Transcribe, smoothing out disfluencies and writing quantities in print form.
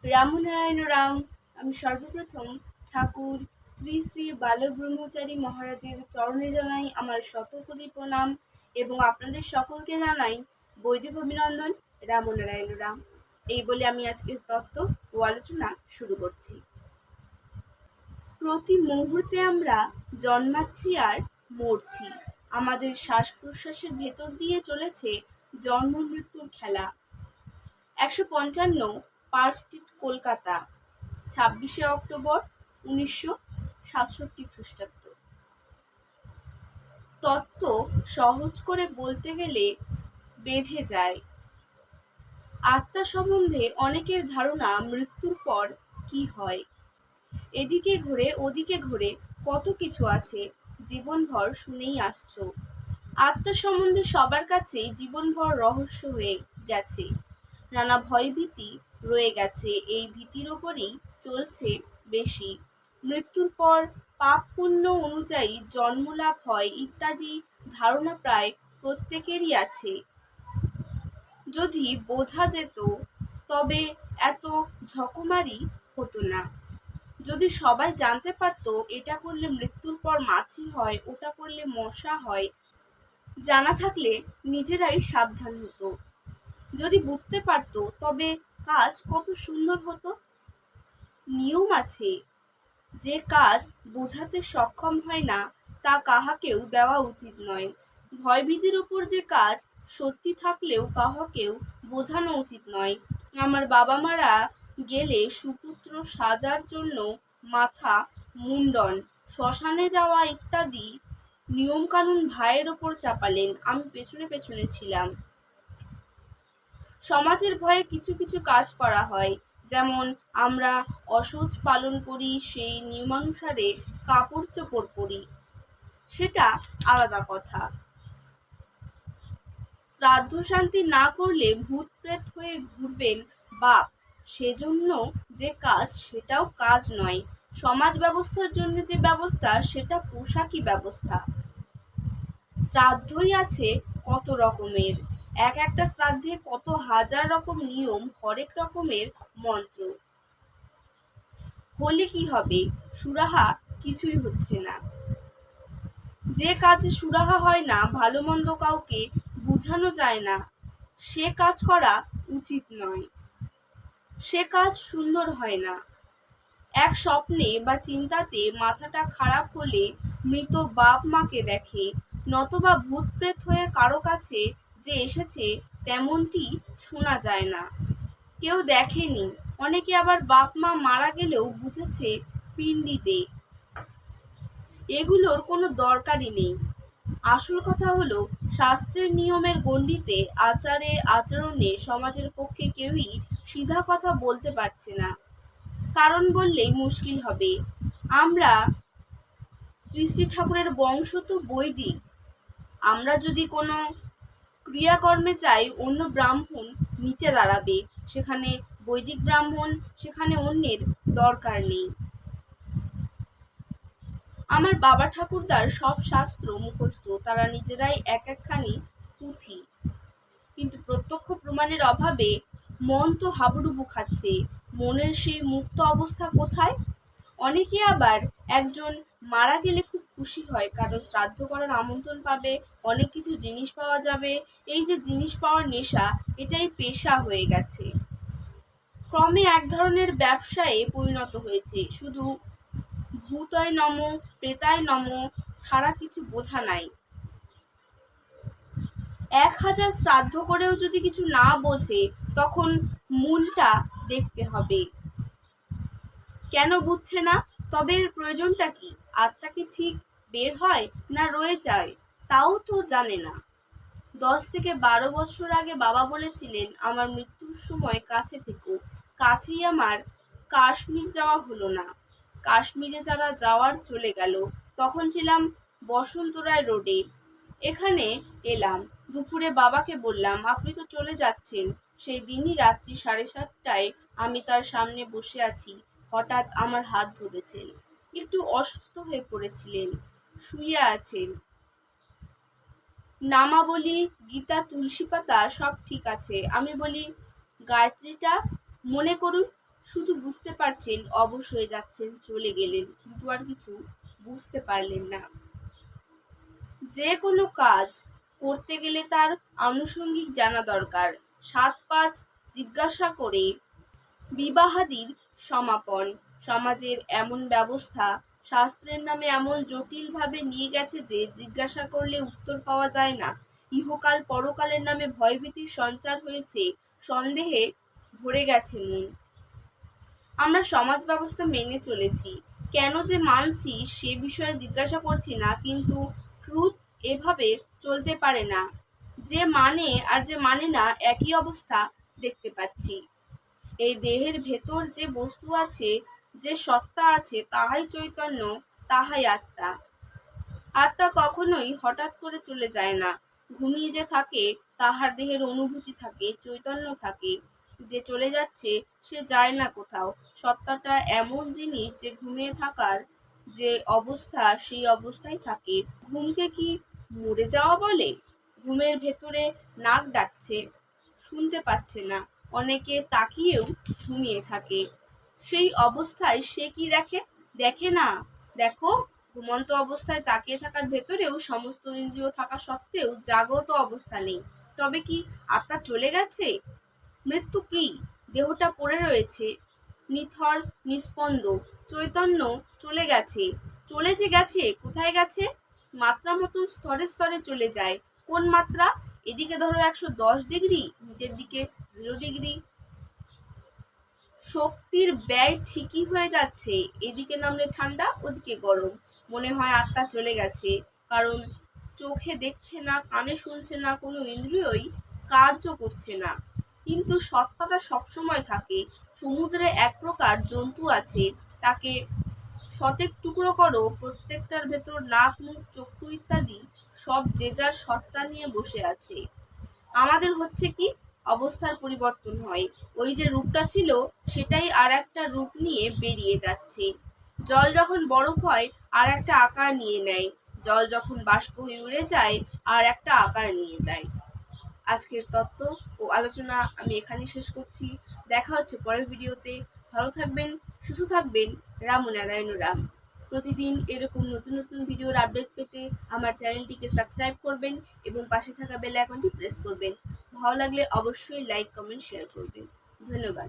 রামনারায়ণ রাম। আমি সর্বপ্রথম ঠাকুর শ্রী শ্রী বালব্রহ্মচারী মহারাজের চরণে জানাই আমার শতকোটি প্রণাম এবং আপনাদের সকলকে জানাই বৈদিক অভিনন্দন। রামনারায়ণ রাম। এই বলে আমি আজকের তত্ত্ব ও আলোচনা শুরু করছি। প্রতি মুহূর্তে আমরা জন্মাচ্ছি আর মরছি। আমাদের শ্বাস প্রশ্বাসের ভেতর দিয়ে চলেছে জন্ম মৃত্যুর খেলা। ১৫৫ পার্ক স্ট্রিট, কলকাতা, ২৬শে অক্টোবর ১৯৬৭ খ্রিস্টাব্দ। তত্ত্ব সহজ করে বলতে গেলে বেঁধে যায়। আত্মা সম্বন্ধে অনেকের ধারণা মৃত্যুর পর কি হয়। এদিকে ঘুরে ওদিকে ঘুরে কত কিছু আছে, জীবনভর শুনেই আসছো। আত্মা সম্বন্ধে সবার কাছেই জীবনভর রহস্য হয়ে গেছে। নানা ভয়ভীতি রয়ে গেছে, এই ভীতির ওপরেই চলছে বেশি। মৃত্যুর পর পাপ পুণ্য অনুযায়ী জন্মলাভ হয় ইত্যাদি ধারণা প্রায় প্রত্যেকেরই আছে। যদি বোঝা যেত তবে এত ঝকমারি হতো না। যদি সবাই জানতে পারতো এটা করলে মৃত্যুর পর মাছি হয়, ওটা করলে মশা হয়, জানা থাকলে নিজেরাই সাবধান হতো। যদি বুঝতে পারতো তবে কাজ কত সুন্দর হতো। নিয়ম আছে, যে কাজ বোঝাতে সক্ষম হয় না তা কাহাকেও দেওয়া উচিত নয়। ভয়ভীতির উপর যে কাজ সত্যি থাকলেও কাহাকেও বোঝানো উচিত নয়। আমার বাবা মারা গেলে সুপুত্র সাজার জন্য মাথা মুন্ডন, শ্মশানে যাওয়া ইত্যাদি নিয়মকানুন ভাইয়ের ওপর চাপালেন। আমি পেছনে পেছনে ছিলাম। সমাজের ভয়ে কিছু কিছু কাজ করা হয়, যেমন আমরা অসহ্য পালন করি, সেই নিয়মানুসারে কাপড় চোপড় পরি, সেটা আলাদা কথা। শ্রাদ্ধ শান্তি না করলে ভূত প্রেত হয়ে ঘুরবেন বাপ, সেজন্য যে কাজ সেটাও কাজ নয়। সমাজ ব্যবস্থার জন্য যে ব্যবস্থা সেটা পোশাকি ব্যবস্থা। শ্রাদ্ধই আছে কত রকমের, এক একটা শ্রাদ্ধে কত হাজার রকম নিয়ম, হরেক রকমের মন্ত্র। হলে কি হবে? সুরাহা কিছুই হচ্ছে না। যে কাজে সুরাহা হয় না, ভালো মন্দ কাউকে বুঝানো যায় না, সে কাজ করা উচিত নয়, সে কাজ সুন্দর হয় না। এক স্বপ্নে বা চিন্তাতে মাথাটা খারাপ হলে মৃত বাপ মাকে দেখে, নতবা ভূত প্রেত হয়ে কারো কাছে যে এসেছে তেমনটি শোনা যায় না। কেউ দেখেনি, অনেকে আবার বাপ মা মারা গেলেও বুঝেছে পিণ্ডি দে। এগুলোর কোনো দরকারই নেই। আসল কথা হলো, শাস্ত্রের নিয়মের গণ্ডিতে, আচারে আচরণে সমাজের পক্ষে কেউই সিধা কথা বলতে পারছে না। কারণ বললেই মুশকিল হবে। আমরা শ্রী শ্রী ঠাকুরের বংশ তো বৈদিক। আমরা যদি কোনো ক্রিয়াকর্মে চাই অন্য ব্রাহ্মণ নিচে দাঁড়াবে, সেখানে বৈদিক ব্রাহ্মণ, সেখানে অন্যের দরকার নেই। আমার বাবা ঠাকুরদার সব শাস্ত্র মুখস্থ, তারা নিজেরাই এক একখানি পুঁথি, কিন্তু প্রত্যক্ষ প্রমাণের অভাবে মন তো হাবুডুবু খাচ্ছে। মনের সেই মুক্ত অবস্থা কোথায়? অনেকে আবার একজন মারা গেলে খুব খুশি হয়, কারণ শ্রাদ্ধ করার আমন্ত্রণ পাবে, অনেক কিছু জিনিস পাওয়া যাবে। এই যে জিনিস পাওয়ার নেশা, এটাই পেশা হয়ে গেছে, ক্রমে এক ধরনের ব্যবসায়ে পরিণত হয়েছে। শুধু ভূতয় নম, প্রেতায় নম ছাড়া কিছু বোঝা নাই। ১০০০ শ্রাদ্ধ করেও যদি কিছু না বোঝে, তখন মূলটা দেখতে হবে। কেন বুঝছে না? তবে এর প্রয়োজনটা কি? আত্মা কি ঠিক বের হয় না রয়ে যায়, তাও তো জানে না। ১০ থেকে ১২ বছর আগে বাবা বলেছিলেন, আমার মৃত্যুর সময় কাছে থেকো। কাছেই আমার কাশ্মীর যাওয়া হলো না। কাশ্মীরে যারা যাওয়ার চলে গেল। তখন ছিলাম বসন্তরায় রোডে। এখানে এলাম। দুপুরে বাবাকে বললাম, আপনি তো চলে যাচ্ছেন। সেই দিনই রাত্রি ৭:৩০টায় আমি তার সামনে বসে আছি। হঠাৎ আমার হাত ধরেছেন। একটু অসুস্থ হয়ে পড়েছিলেন, শুয়ে আছেন। নামাবলী, গীতা, তুলসী পাতা সব ঠিক আছে। আমি বলি, গায়ত্রীটা মনে করুন। শুধু বুঝতে পারছেন অবশ হয়ে যাচ্ছেন, চলে গেলেন, কিন্তু আর কিছু বুঝতে পারলেন না। যে কোনো কাজ করতে গেলে তার আনুষঙ্গিক জানা দরকার। ৭-৫ জিজ্ঞাসা করে বিবাহাদির সমাপন। সমাজের এমন ব্যবস্থা শাস্ত্রের নামে এমন জটিলভাবে নিয়ে গেছে যে জিজ্ঞাসা করলে উত্তর পাওয়া যায় না। ইহকাল পরকালের নামে ভয়ভীতির সঞ্চার হয়েছে, সন্দেহে ভরে গেছে মন। আমরা সমাজ ব্যবস্থা মেনে চলেছি, কেন যে মানছি সে বিষয়ে জিজ্ঞাসা করছি না, কিন্তু ট্রুথ এভাবে চলতে পারে না। যে মানে আর যে মানে না একই অবস্থা দেখতে পাচ্ছি। এই দেহের ভেতর যে বস্তু আছে, যে সত্তা আছে, তাহাই চৈতন্য, তাহাই আত্মা। আত্মা কখনোই হঠাৎ করে চলে যায় না। ঘুমিয়ে যে থাকে তাহার দেহের অনুভূতি থাকে, চৈতন্য থাকে। যে চলে যাচ্ছে সে যায় না কোথাও। সত্তাটা এমন জিনিস যে ঘুমিয়ে থাকার যে অবস্থা সেই অবস্থায় থাকে। ঘুমকে কি মরে যাওয়া বলে? ঘুমের ভেতরে নাক ডাকছে, শুনতে পাচ্ছে না, অনেকে তাকিয়েও ঘুমিয়ে থাকে। সেই অবস্থায় সে কি দেখে? দেখে না। দেখো, ঘুমন্ত অবস্থায় তাকিয়ে থাকার ভেতরেও সমস্ত ইন্দ্রিয় থাকা সত্ত্বেও জাগ্রত অবস্থা নেই। তবে কি আত্মা চলে গেছে? মৃত্যু কি? দেহটা পড়ে রয়েছে নিথর, নিস্পন্দ। চৈতন্য চলে গেছে। চলে যে গেছে, কোথায় গেছে? মাত্রা মতন স্তরে স্তরে চলে যায়। কোন মাত্রা? এদিকে ধরো 110 ডিগ্রি, নিচের দিকে 0 ডিগ্রি। শক্তির ব্যয় ঠিকই হয়ে যাচ্ছে, এদিকে নামলে ঠান্ডা, ওদিকে গরম। মনে হয় আত্মা চলে গেছে, কারণ চোখে দেখছে না, কানে শুনছে না, কোনো ইন্দ্রিয়ই কার্য করছে না। কিন্তু সত্তাটা সবসময় থাকে। সমুদ্রে এক প্রকার জন্তু আছে, তাকে শতেক টুকরো করো, প্রত্যেকটার ভেতর নাক, মুখ, চক্ষু ইত্যাদি সব যে যার সত্তা নিয়ে বসে আছে। আমাদের হচ্ছে কি, অবস্থার পরিবর্তন হয়। ওই যে রূপটা ছিল সেটাই আর একটা রূপ নিয়ে বেরিয়ে যাচ্ছে। জল যখন বরফ হয় আর একটা আকার নিয়ে নেয়, জল যখন বাষ্প হয়ে উড়ে যায় আর একটা আকার নিয়ে যায়। আজকের তত্ত্ব ও আলোচনা আমি এখানে শেষ করছি। দেখা হচ্ছে পরের ভিডিওতে। ভালো থাকবেন, সুস্থ থাকবেন। রাম নারায়ণ রাম। প্রতিদিন এরকম নতুন নতুন ভিডিওর আপডেট পেতে আমার চ্যানেলটিকে সাবস্ক্রাইব করবেন এবং পাশে থাকা বেল আইকনটি প্রেস করবেন। ভালো লাগলে অবশ্যই লাইক, কমেন্ট, শেয়ার করবেন। ধন্যবাদ।